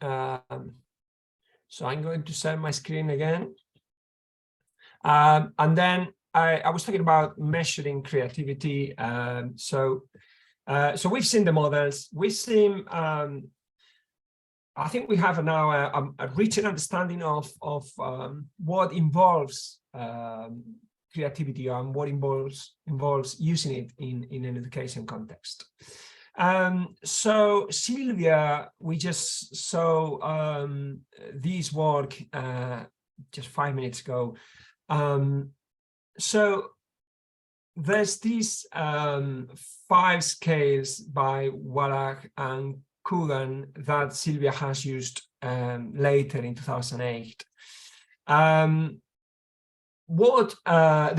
So I'm going to share my screen again. And then I was talking about measuring creativity. So we've seen the models. We've seen, I think we have now a richer understanding of what involves creativity and what involves using it in an education context. So Sylvia, we just saw this work just 5 minutes ago. So there's these 5 scales by Wallach and Coogan that Sylvia has used later in 2008. The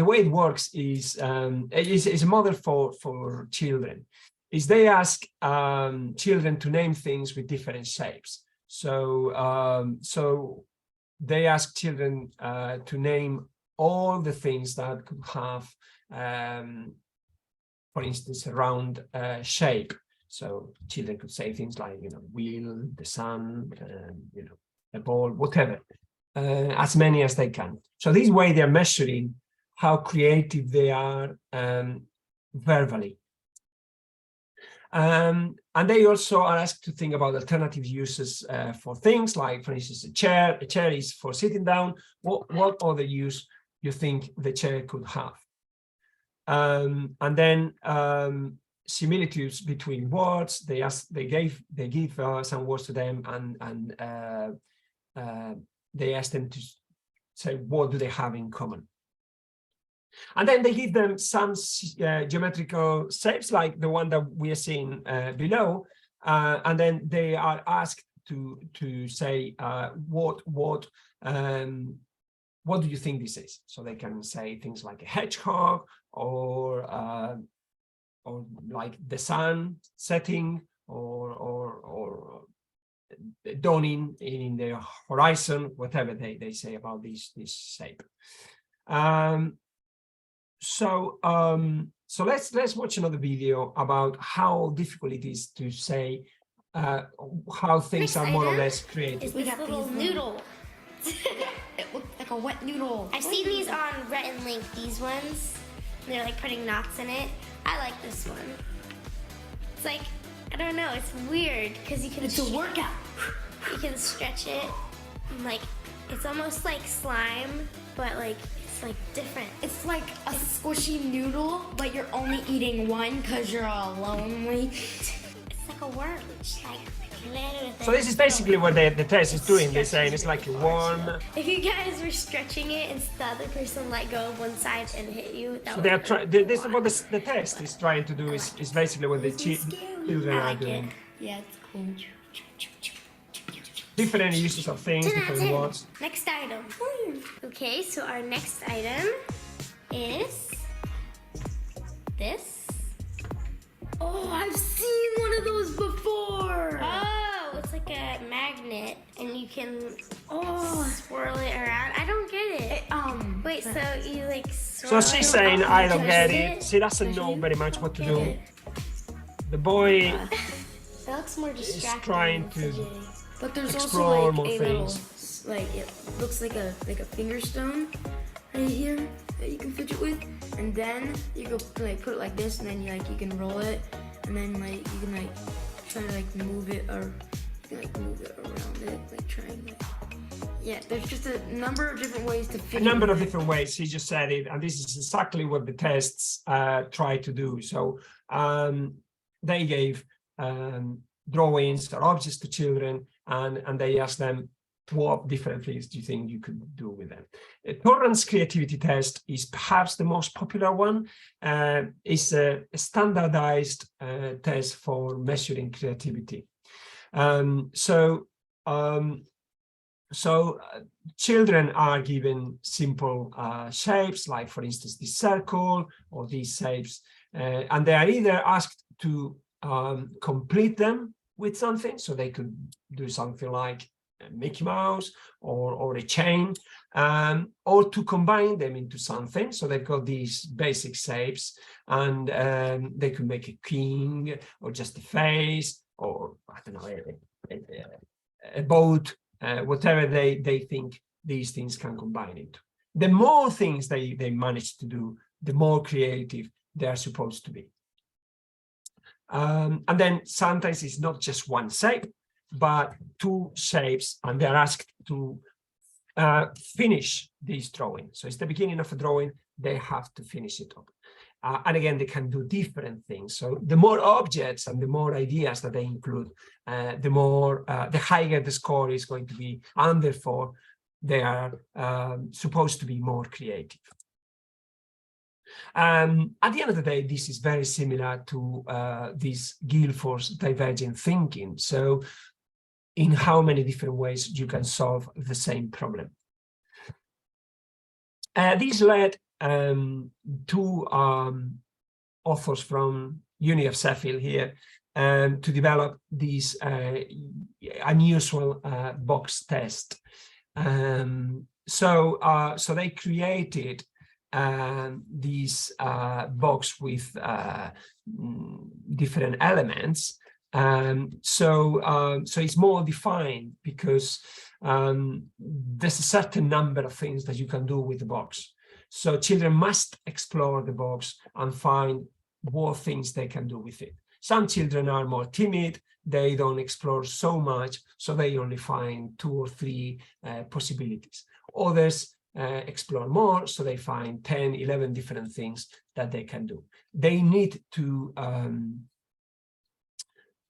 way it works is a model for children. Is they ask children to name things with different shapes. So they ask children to name all the things that could have, for instance, a round shape. So children could say things like, wheel, the sun, a ball, whatever, as many as they can. So this way they're measuring how creative they are verbally. And they also are asked to think about alternative uses for things like, for instance, a chair. A chair is for sitting down. What other use you think the chair could have? And then similitudes between words. They give some words to them, and they ask them to say what do they have in common. And then they give them some geometrical shapes like the one that we are seeing below, and then they are asked to say what do you think this is? So they can say things like a hedgehog or like the sun setting or dawning in the horizon, whatever they say about this shape. So let's watch another video about how difficult it is to say how things are more or less creative. Is this little noodle. It looks like a wet noodle. I've seen these on rethink, these ones. They're like putting knots in it. I like this one. It's like, I don't know, it's weird because you can. It's a workout. You can stretch it. Like, it's almost like slime, but like it's like different. It's like a squishy noodle, but you're only eating one because you're all lonely. It's like a worm. It's like so this is basically what the test is doing. They're saying it's like a worm. If you guys were stretching it and the other person let go of one side and hit you, that so they are trying. This is what the test is trying to do. Is basically what the children are doing. Yeah, it's cool. Different uses of things, different words. Next item. Okay, so our next item is this. Oh, I've seen one of those before. Oh, it's like a magnet, and you can swirl it around. I don't get it. Wait, so you like swirl So she's saying, I don't get it. She doesn't know very much what to do. The boy that looks more is trying to but there's explore also like more a things. little, like it looks like a finger stone right here that you can fidget with, and then you go like put it like this, and then you can roll it, and then like you can like try to like move it, or you can like move it around it, like trying like. Yeah, there's just a number of different ways to fidget. A number of different ways. He just said it, and this is exactly what the tests try to do. So they gave drawings or objects to children, and they asked them, what different things do you think you could do with them? Torrance creativity test is perhaps the most popular one. It's a standardized test for measuring creativity. So children are given simple shapes, like for instance this circle or these shapes, and they are either asked to complete them with something, so they could do something like Mickey Mouse or a chain, or to combine them into something. So they've got these basic shapes, and they could make a king or just a face, or I don't know, about whatever they think these things can combine into. The more things they manage to do, the more creative they are supposed to be. And then sometimes it's not just one shape, but two shapes, and they're asked to finish this drawing. So it's the beginning of a drawing, they have to finish it up. And again, they can do different things. So the more objects and the more ideas that they include, the higher the score is going to be, and therefore they are supposed to be more creative. At the end of the day, this is very similar to this Guilford's divergent thinking. So in how many different ways you can solve the same problem. This led two authors from Uni of Sheffield here to develop this unusual box test. So they created this box with different elements. So it's more defined because there's a certain number of things that you can do with the box. So children must explore the box and find what things they can do with it. Some children are more timid, they don't explore so much, so they only find 2 or 3 possibilities. Others explore more, so they find 10, 11 different things that they can do. They need to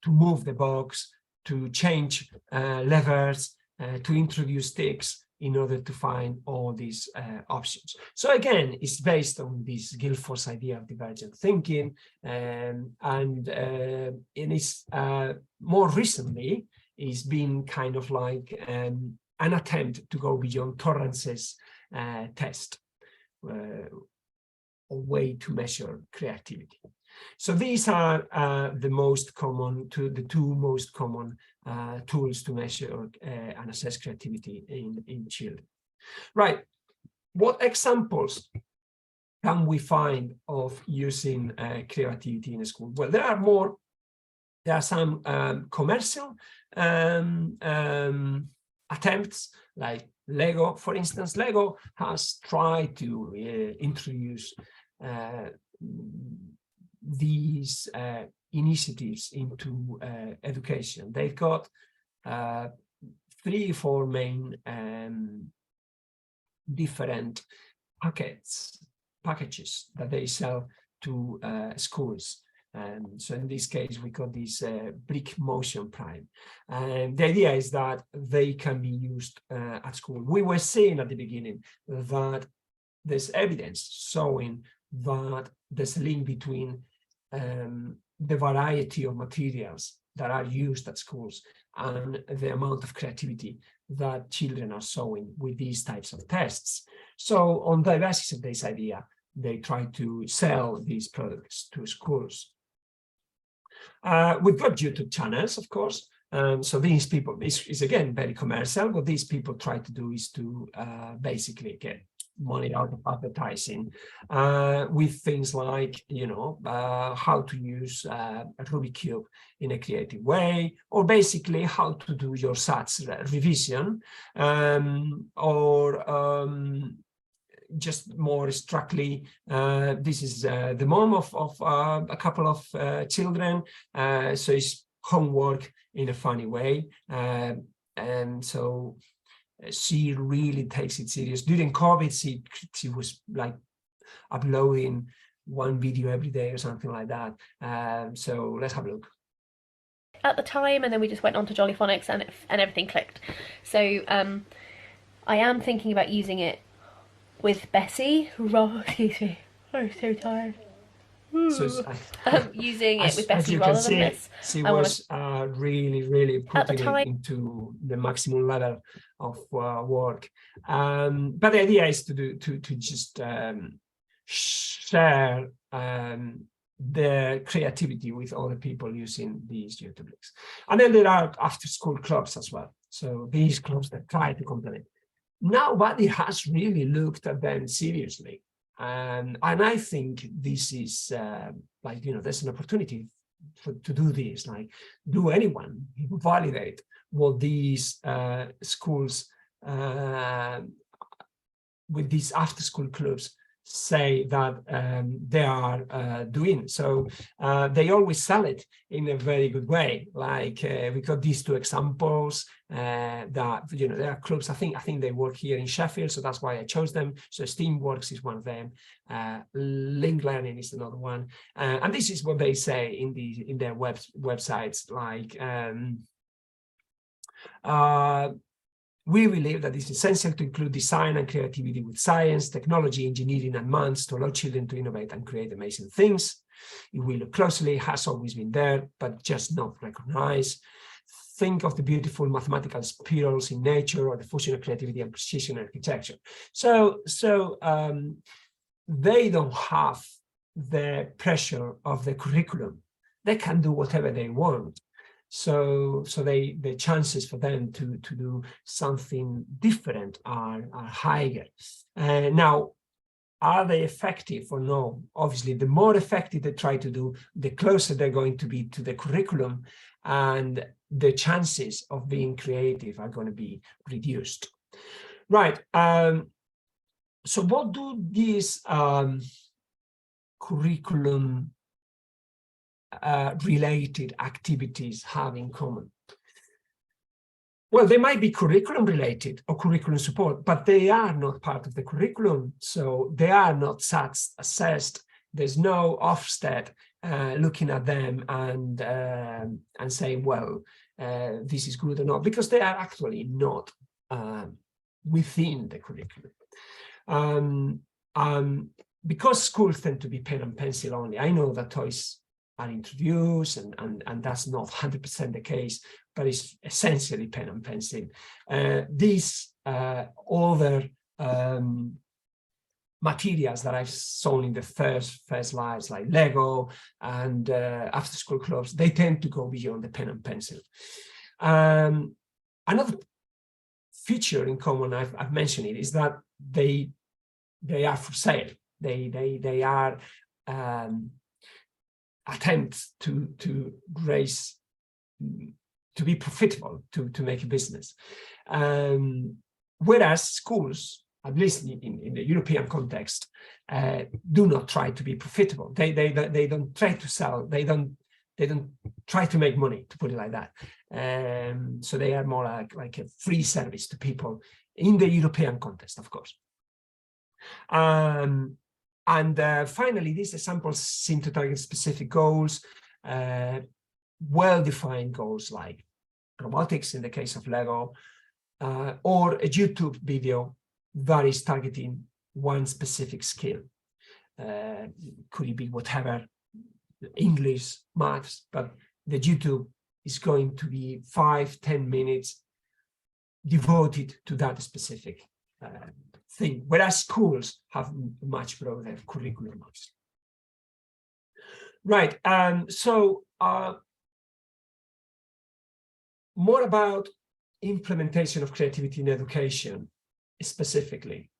move the box, to change levers, to introduce sticks in order to find all these options. So again, it's based on this Guilford's idea of divergent thinking, and it is more recently it's been kind of like an attempt to go beyond Torrance's test, a way to measure creativity. So these are the two most common tools to measure and assess creativity in children. Right. What examples can we find of using creativity in a school? Well, there are some commercial attempts, like Lego, for instance. Lego has tried to introduce these initiatives into education. They've got 3 or 4 main different packages that they sell to schools. So in this case, we got this brick motion prime. And the idea is that they can be used at school. We were saying at the beginning that there's evidence showing that there's a link between the variety of materials that are used at schools and the amount of creativity that children are showing with these types of tests. So on the basis of this idea, they try to sell these products to schools. We've got YouTube channels, of course. So these people, is again very commercial. What these people try to do is to basically get money out of advertising with things like, how to use a Rubik's Cube in a creative way, or basically how to do your SATs revision, or just more strictly, this is the mom of a couple of children, so it's homework in a funny way, and so she really takes it serious. During COVID, she was like uploading 1 video every day or something like that. So let's have a look. At the time, and then we just went on to Jollyphonics, and everything clicked. So I am thinking about using it with Bessie. Excuse me, I'm so tired. So using it with Bessie rather than this. She was really putting it into the maximum level of work. But the idea is to just share the creativity with other people using these YouTube links. And then there are after-school clubs as well. So these clubs that try to complement. Nobody has really looked at them seriously. And I think this is there's an opportunity to do this. Like, do anyone validate what these schools with these after-school clubs say that they are doing? So they always sell it in a very good way. Like we got these two examples that, there are clubs. I think they work here in Sheffield, so that's why I chose them. So Steamworks is one of them. Link Learning is another one, and this is what they say in their websites. Like, we believe that it's essential to include design and creativity with science, technology, engineering, and maths to allow children to innovate and create amazing things. If we look closely, it has always been there, but just not recognized. Think of the beautiful mathematical spirals in nature, or the fusion of creativity and precision in architecture. So they don't have the pressure of the curriculum. They can do whatever they want. So the chances for them to do something different are higher. Now, are they effective or no? Obviously, the more effective they try to do, the closer they're going to be to the curriculum, and the chances of being creative are going to be reduced. Right. So what do these curriculum related activities have in common? Well, they might be curriculum related or curriculum support, but they are not part of the curriculum, so they are not assessed. There's no Ofsted looking at them and saying, well, this is good or not, because they are actually not within the curriculum. Because schools tend to be pen and pencil only. I know that toys are introduced, and that's not 100% the case, but it's essentially pen and pencil. These other materials that I've shown in the first slides, like Lego and after-school clubs, they tend to go beyond the pen and pencil. Another feature in common, I've mentioned it, is that they are for sale. They are attempts to raise, to be profitable, to make a business. Whereas schools, at least in the European context, do not try to be profitable. They don't try to sell. They don't try to make money, to put it like that. So they are more like a free service to people in the European context, of course. Finally, these examples seem to target specific goals, well-defined goals like robotics in the case of Lego, or a YouTube video that is targeting one specific skill. Could it be whatever, English, maths, but the YouTube is going to be 5-10 minutes devoted to that specific thing, whereas schools have much broader curriculum. Right, so more about implementation of creativity in education specifically.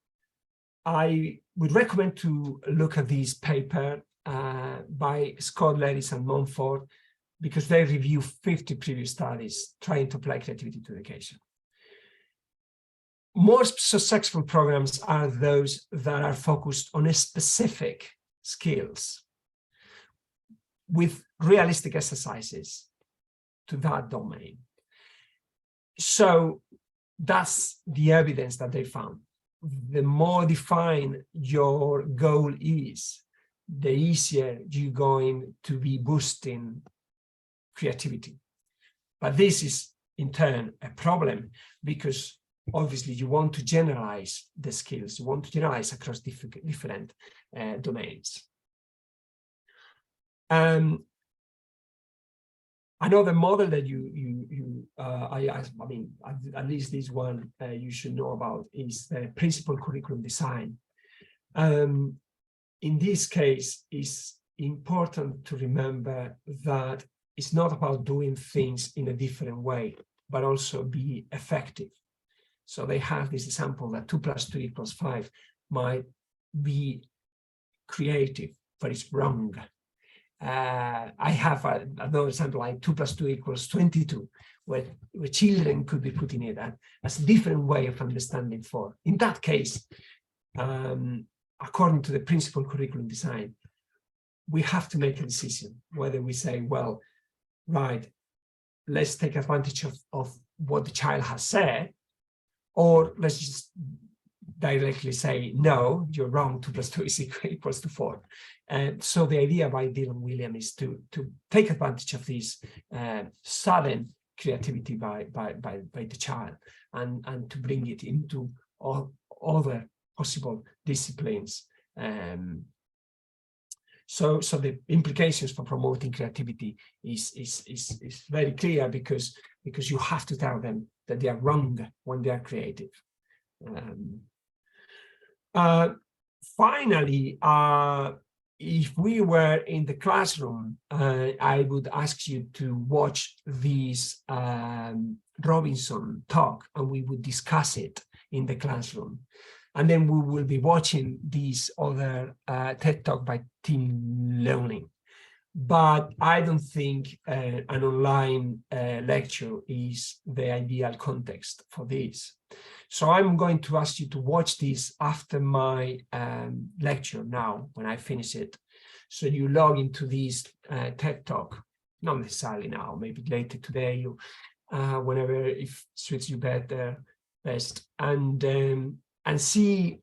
I would recommend to look at this paper by Scott, Leris, and Montfort, because they review 50 previous studies trying to apply creativity to education. More successful programs are those that are focused on a specific skills with realistic exercises to that domain. So that's the evidence that they found. The more defined your goal is, the easier you're going to be boosting creativity. But this is in turn a problem, because obviously you want to generalize the skills, you want to generalize across different domains. Another model that I mean, at least this one you should know about, is the principal curriculum design. In this case, it's important to remember that it's not about doing things in a different way, but also be effective. So they have this example that 2 + 2 = 5 might be creative, but it's wrong. I have another example like 2 + 2 = 22, where children could be putting it as a different way of understanding 4. In that case, according to the principle curriculum design, we have to make a decision whether we say, well, right, let's take advantage of what the child has said, or let's just directly say, no, you're wrong, 2 + 2 = 4. And so the idea by Dylan Williams is to take advantage of this sudden creativity by the child and to bring it into all other possible disciplines. So the implications for promoting creativity is very clear, because you have to tell them that they are wrong when they are creative. Finally, if we were in the classroom, I would ask you to watch this Robinson talk, and we would discuss it in the classroom. And then we will be watching this other TED Talk by team learning. But I don't think an online lecture is the ideal context for this. So I'm going to ask you to watch this after my lecture now, when I finish it. So you log into this TED Talk, not necessarily now, maybe later today, or whenever it suits you best, and see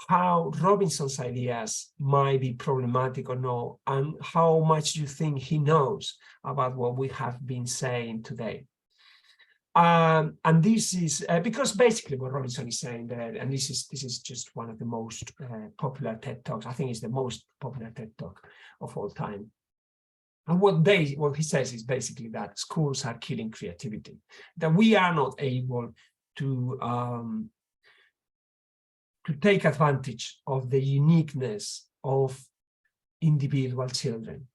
how Robinson's ideas might be problematic or not, and how much you think he knows about what we have been saying today. And this is because basically what Robinson is saying there, and this is just one of the most popular TED Talks. I think it's the most popular TED Talk of all time. And what he says is basically that schools are killing creativity, that we are not able to take advantage of the uniqueness of individual children,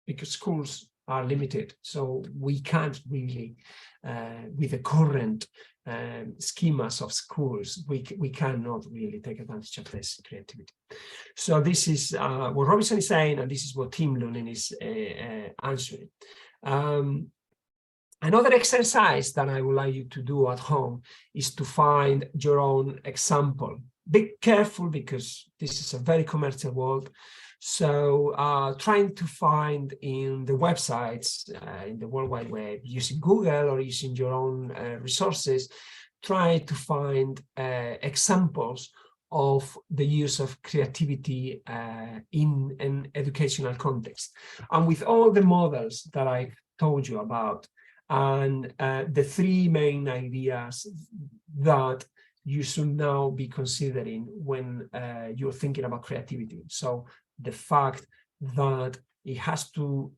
because schools are limited. So we can't really, with the current schemas of schools, we cannot really take advantage of this creativity. So this is what Robinson is saying, and this is what team learning is answering. Another exercise that I would like you to do at home is to find your own example. Be careful, because this is a very commercial world. So trying to find in the websites, in the World Wide Web, using Google or using your own resources, try to find examples of the use of creativity in an educational context. And with all the models that I told you about, and the 3 main ideas that you should now be considering when you're thinking about creativity. So the fact that it has to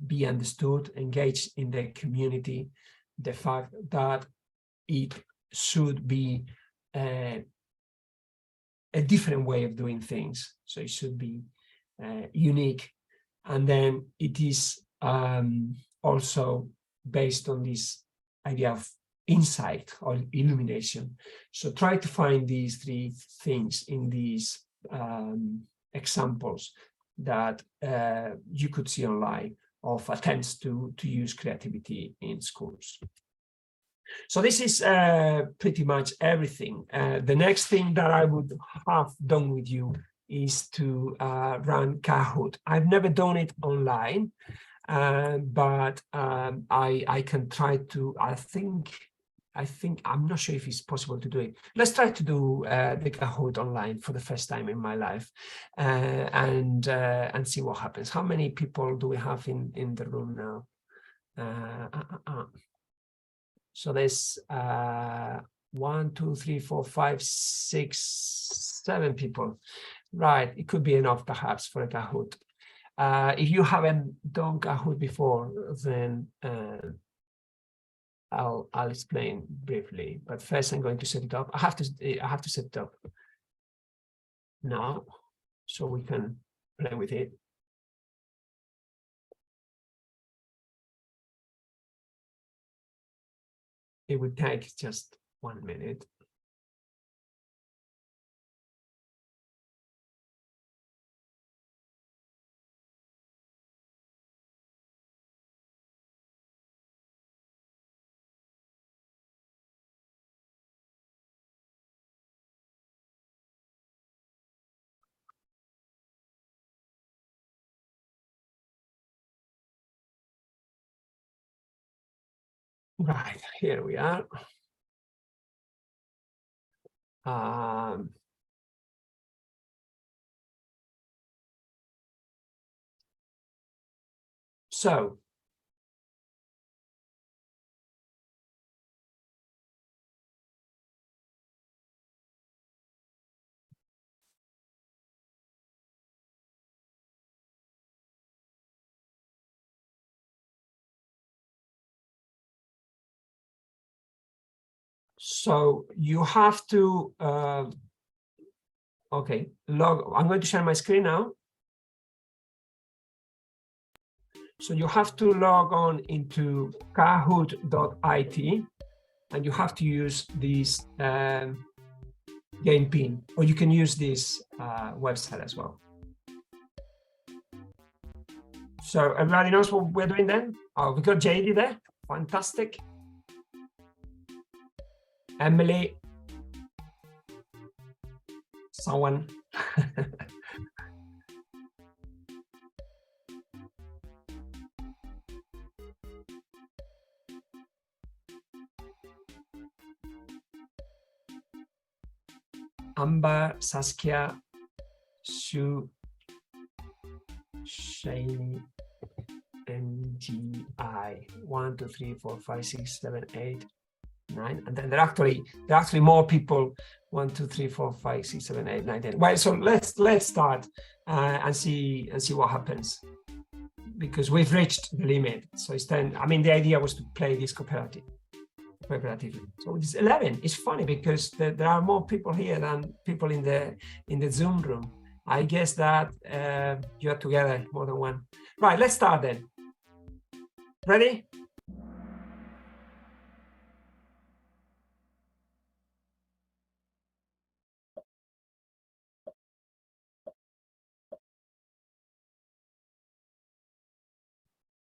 be understood, engaged in the community, the fact that it should be a different way of doing things, so it should be unique, and then it is also based on this idea of insight or illumination. So try to find these 3 things in these examples that you could see online of attempts to use creativity in schools. So this is pretty much everything. The next thing that I would have done with you is to run Kahoot. I've never done it online, but I can try to. I think I'm not sure if it's possible to do it. Let's try to do the Kahoot online for the first time in my life, and see what happens. How many people do we have in the room now? So there's 1, 2, 3, 4, 5, 6, 7 people. Right, it could be enough perhaps for a Kahoot. If you haven't done Kahoot before, then I'll explain briefly. But first, I'm going to set it up. I have to set it up now, so we can play with it. It would take just 1 minute. Right, here we are. So you have to, okay, I'm going to share my screen now. So you have to log on into kahoot.it and you have to use this game pin, or you can use this website as well. So everybody knows what we're doing then? Oh, we got JD there. Fantastic. Emily. Someone. Amber, Saskia, Sue, Shani, NGI. 1, 2, 3, 4, 5, 6, 7, 8, 9. And then there are actually more people. 1, 2, 3, 4, 5, 6, 7, 8, 9, 10. Well, so let's start and see what happens, because we've reached the limit. So it's 10. I mean, the idea was to play this cooperatively. So it's 11. It's funny because there are more people here than people in the Zoom room. I guess that you are together more than one. Right, let's start then. Ready?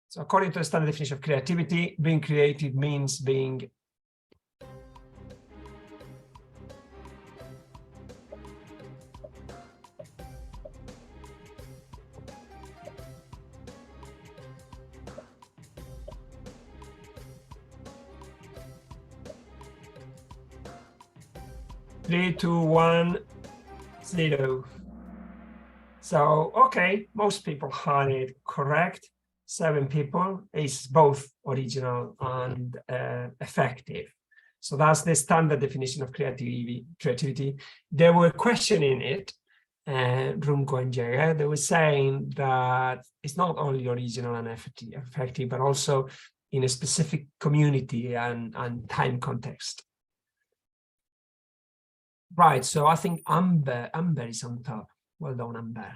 So according to the standard definition of creativity, being creative means being three, two, 1, 0. So, okay, most people had it correct. 7 people is both original and effective. So that's the standard definition of creativity. They were questioning it, Rumko and Jäger. They were saying that it's not only original and effective, but also in a specific community and time context. Right, so I think Amber is on top. Well done, Amber.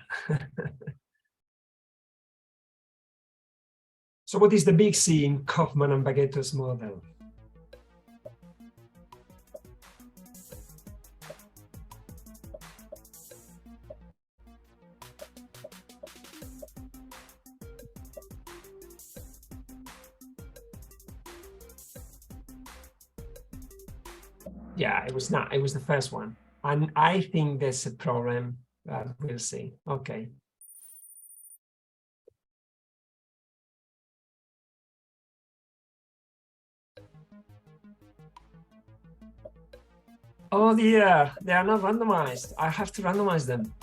So what is the big C in Kaufman and Baguette's model? Yeah, it was not. It was the first one. And I think there's a problem. We'll see. Okay. Oh dear, they are not randomized. I have to randomize them.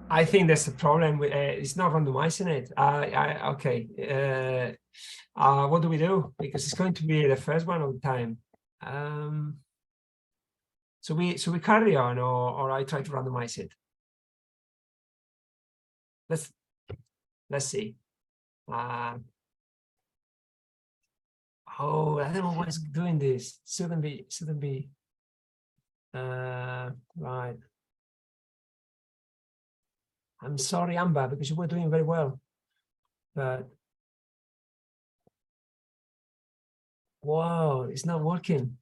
I think there's a problem with it's not randomizing it. Okay. What do we do? Because it's going to be the first one all the time. So we carry on, or I try to randomize it. Let's see. Oh, I don't know why it's doing this. Shouldn't be. Right. I'm sorry, Amber, because you were doing very well. But whoa, it's not working.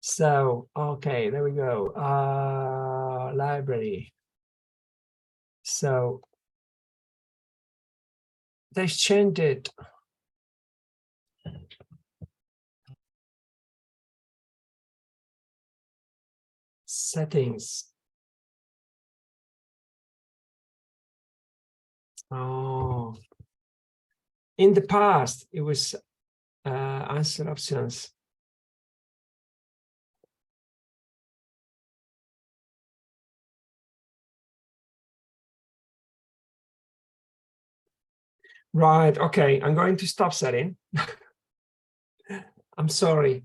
So, okay, there we go. Library. So they've changed it. Settings. Oh, in the past, it was answer options. Right, okay, I'm going to stop setting. I'm sorry.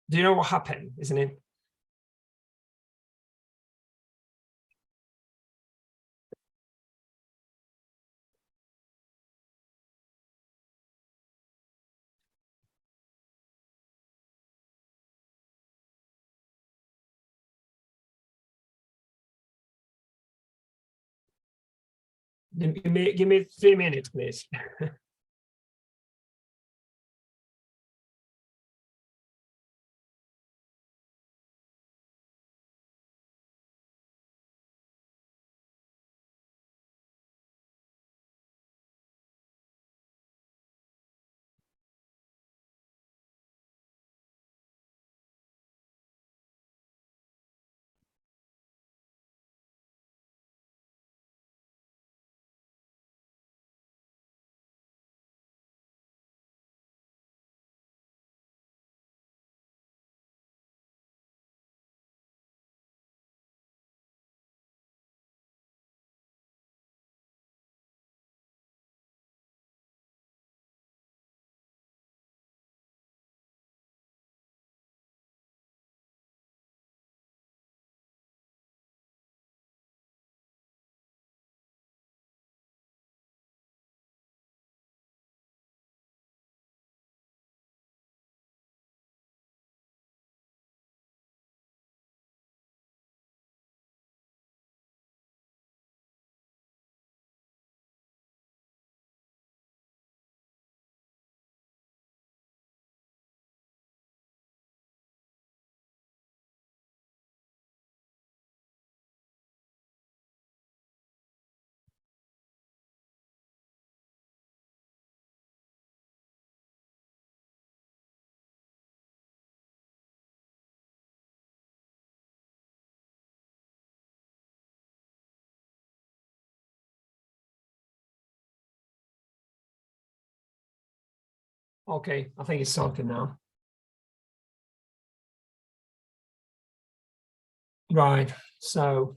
Do you know what happened, isn't it? Give me 3 minutes, please. Okay, I think it's sorted now. Right, so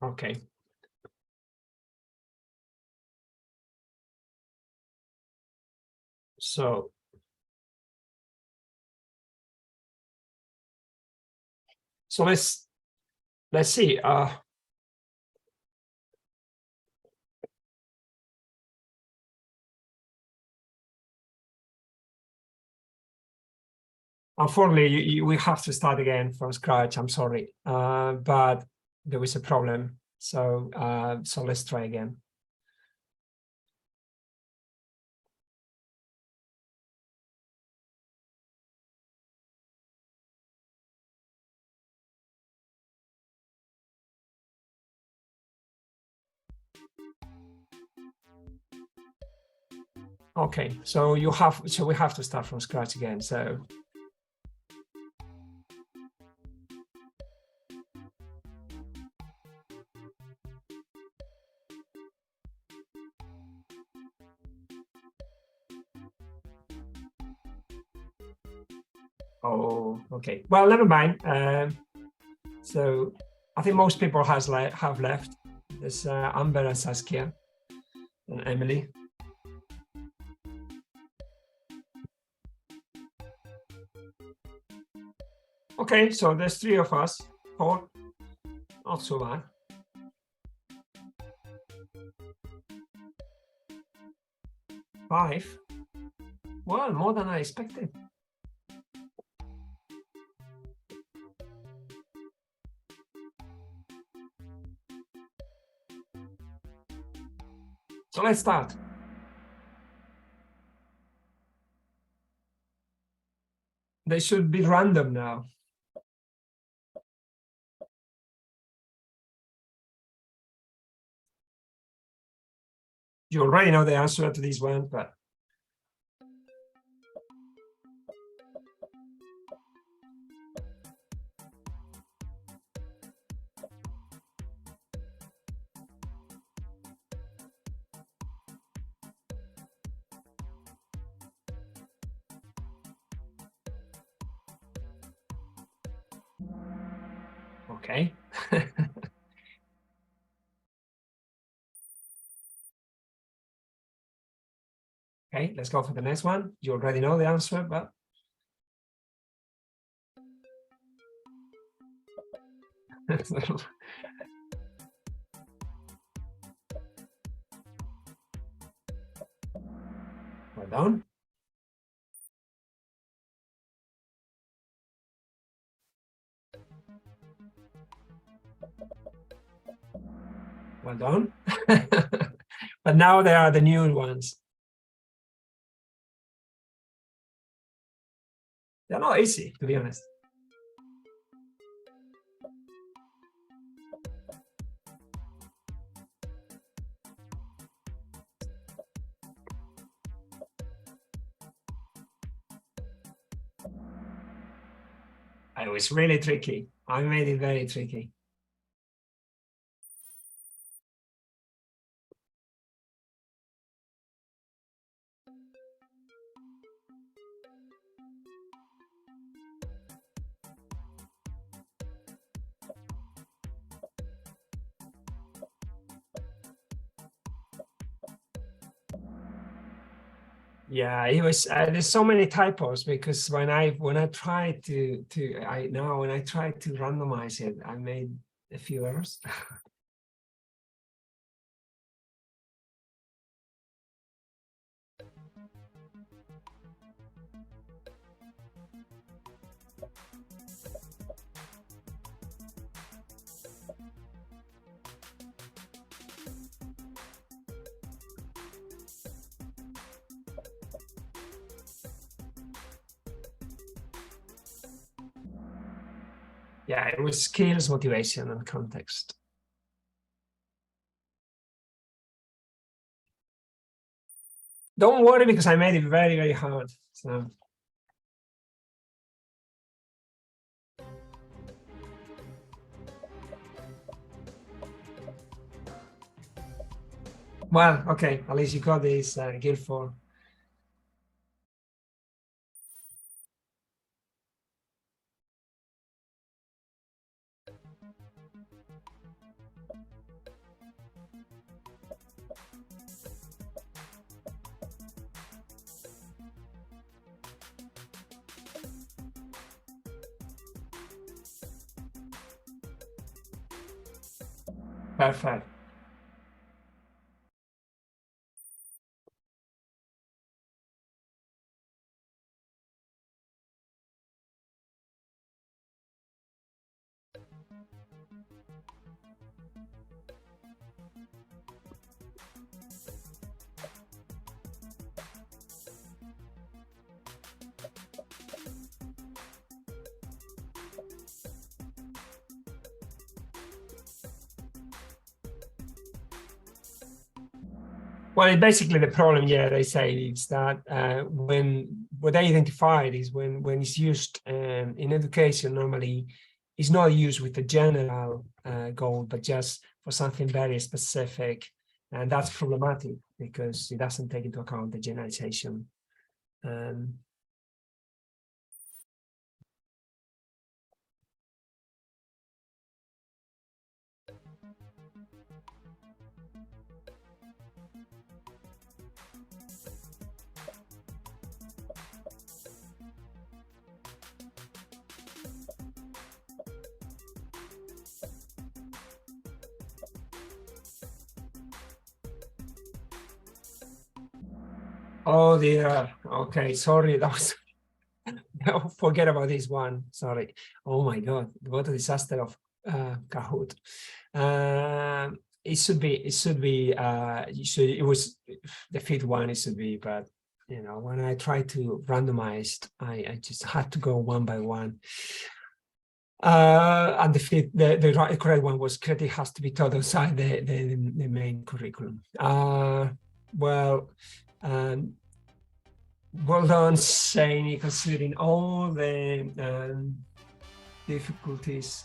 okay. So let's see. Unfortunately, we have to start again from scratch. I'm sorry, but there was a problem. So so let's try again. Okay, so we have to start from scratch again. So oh, okay. Well, never mind. So I think most people have left. There's Amber and Saskia and Emily. Okay, so there's 3 of us. 4, not so bad. 5, well, more than I expected. So let's start. They should be random now. You already know the answer to this one, but okay. Okay, let's go for the next one. You already know the answer, but well done. Well done. But now there are the new ones. They're not easy, to be honest. It was really tricky. I made it very tricky. Yeah, it was. There's so many typos because when I tried to when I tried to randomize it, I made a few errors. Yeah, it was skills, motivation, and context. Don't worry because I made it very, very hard. So. Well, okay, at least you got this guild for. Perfect. Well, basically the problem, yeah, they say is that when what they identified is when it's used in education, normally it's not used with a general goal, but just for something very specific, and that's problematic because it doesn't take into account the generalization. Oh dear. Okay, sorry. That was. Forget about this one. Sorry. Oh my God. What a disaster of Kahoot. it should be it was the fifth one, it should be, but you know, when I tried to randomize, I just had to go one by one. And the correct one was credit has to be taught outside the main curriculum. Well done, Shani, considering all the difficulties,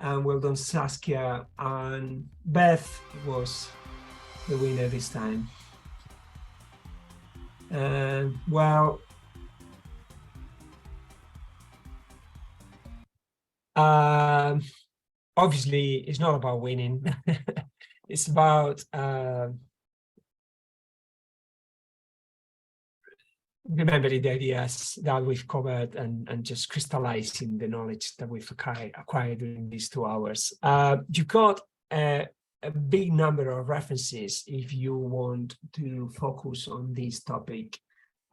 and well done, Saskia, and Beth was the winner this time. Well, obviously it's not about winning. It's about remembering the ideas that we've covered and just crystallizing the knowledge that we've acquired during these 2 hours. You've got a big number of references if you want to focus on this topic.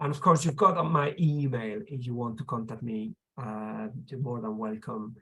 And of course, you've got my email if you want to contact me. You're more than welcome.